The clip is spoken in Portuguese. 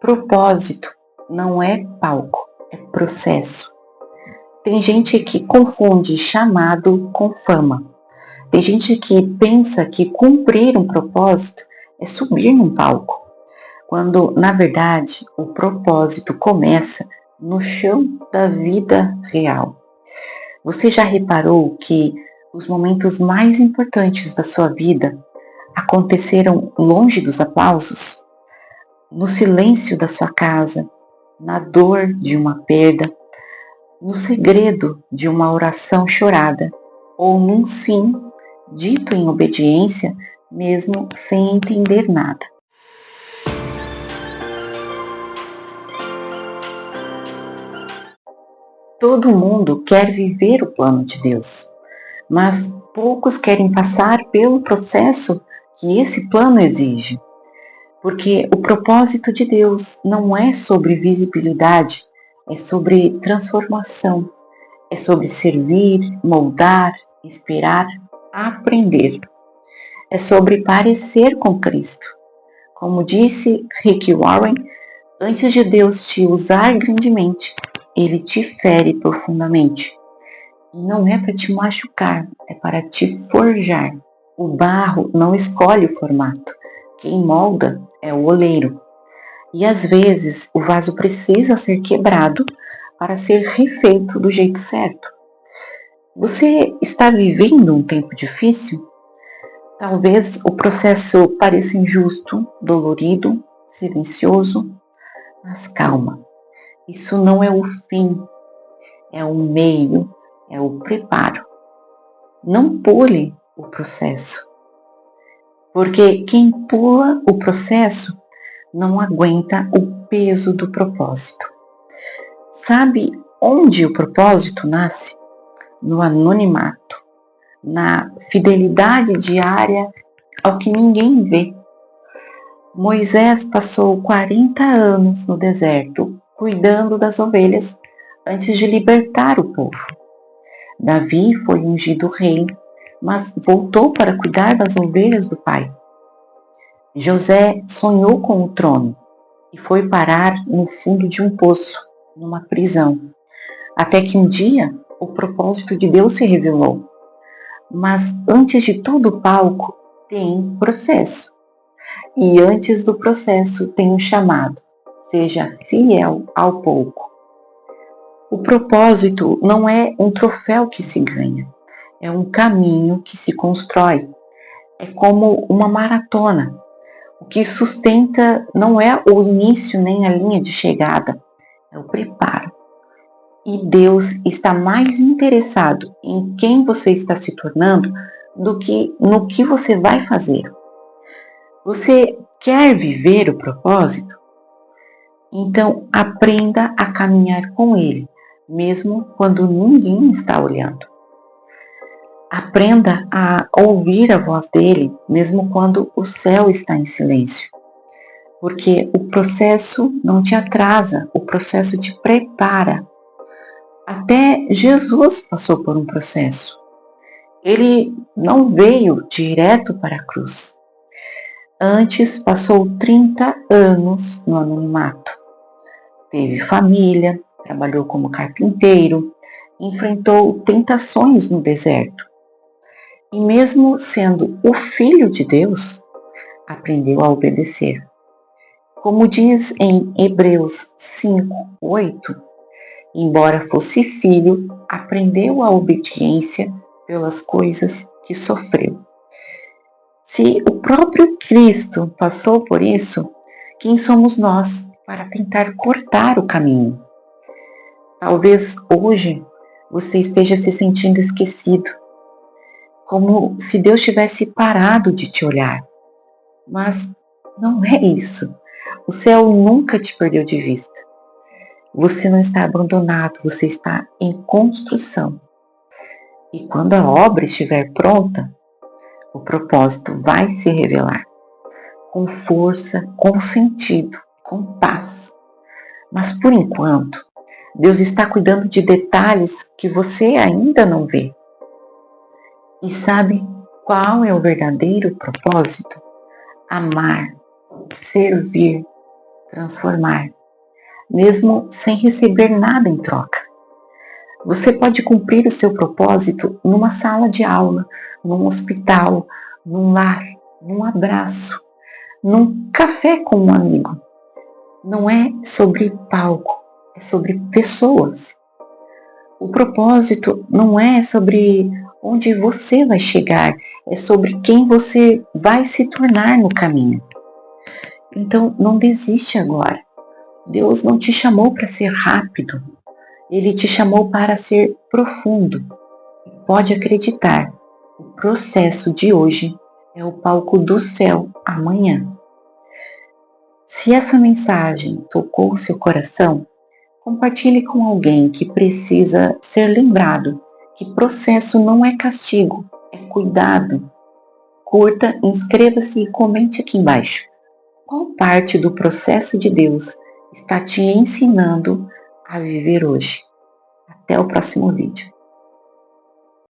Propósito não é palco, é processo. Tem gente que confunde chamado com fama. Tem gente que pensa que cumprir um propósito é subir num palco, quando, na verdade, o propósito começa no chão da vida real. Você já reparou que os momentos mais importantes da sua vida aconteceram longe dos aplausos? No silêncio da sua casa, na dor de uma perda, no segredo de uma oração chorada, ou num sim dito em obediência, mesmo sem entender nada. Todo mundo quer viver o plano de Deus, mas poucos querem passar pelo processo que esse plano exige. Porque o propósito de Deus não é sobre visibilidade, é sobre transformação, é sobre servir, moldar, inspirar, aprender. É sobre parecer com Cristo. Como disse Rick Warren, antes de Deus te usar grandemente, Ele te fere profundamente. E não é para te machucar, é para te forjar. O barro não escolhe o formato. Quem molda é o oleiro. E às vezes o vaso precisa ser quebrado para ser refeito do jeito certo. Você está vivendo um tempo difícil? Talvez o processo pareça injusto, dolorido, silencioso, mas calma. Isso não é o fim, é o meio, é o preparo. Não pule o processo, porque quem pula o processo não aguenta o peso do propósito. Sabe onde o propósito nasce? No anonimato, na fidelidade diária ao que ninguém vê. Moisés passou 40 anos no deserto, cuidando das ovelhas antes de libertar o povo. Davi foi ungido rei, mas voltou para cuidar das ovelhas do pai. José sonhou com o trono e foi parar no fundo de um poço, numa prisão, até que um dia o propósito de Deus se revelou. Mas antes de todo o palco tem processo. E antes do processo tem um chamado. Seja fiel ao pouco. O propósito não é um troféu que se ganha, é um caminho que se constrói. É como uma maratona. O que sustenta não é o início nem a linha de chegada, é o preparo. E Deus está mais interessado em quem você está se tornando do que no que você vai fazer. Você quer viver o propósito? Então aprenda a caminhar com Ele, mesmo quando ninguém está olhando. Aprenda a ouvir a voz dele, mesmo quando o céu está em silêncio. Porque o processo não te atrasa, o processo te prepara. Até Jesus passou por um processo. Ele não veio direto para a cruz. Antes passou 30 anos no anonimato. Teve família, trabalhou como carpinteiro, enfrentou tentações no deserto. E mesmo sendo o Filho de Deus, aprendeu a obedecer. Como diz em Hebreus 5:8, embora fosse filho, aprendeu a obediência pelas coisas que sofreu. Se o próprio Cristo passou por isso, quem somos nós para tentar cortar o caminho? Talvez hoje você esteja se sentindo esquecido, como se Deus tivesse parado de te olhar. Mas não é isso. O céu nunca te perdeu de vista. Você não está abandonado, você está em construção. E quando a obra estiver pronta, o propósito vai se revelar com força, com sentido, com paz. Mas por enquanto, Deus está cuidando de detalhes que você ainda não vê. E sabe qual é o verdadeiro propósito? Amar, servir, transformar, mesmo sem receber nada em troca. Você pode cumprir o seu propósito numa sala de aula, num hospital, num lar, num abraço, num café com um amigo. Não é sobre palco, é sobre pessoas. O propósito não é sobre onde você vai chegar, é sobre quem você vai se tornar no caminho. Então, não desiste agora. Deus não te chamou para ser rápido, Ele te chamou para ser profundo. Pode acreditar, o processo de hoje é o palco do céu amanhã. Se essa mensagem tocou o seu coração, compartilhe com alguém que precisa ser lembrado que processo não é castigo, é cuidado. Curta, inscreva-se e comente aqui embaixo. Qual parte do processo de Deus está te ensinando a viver hoje? Até o próximo vídeo.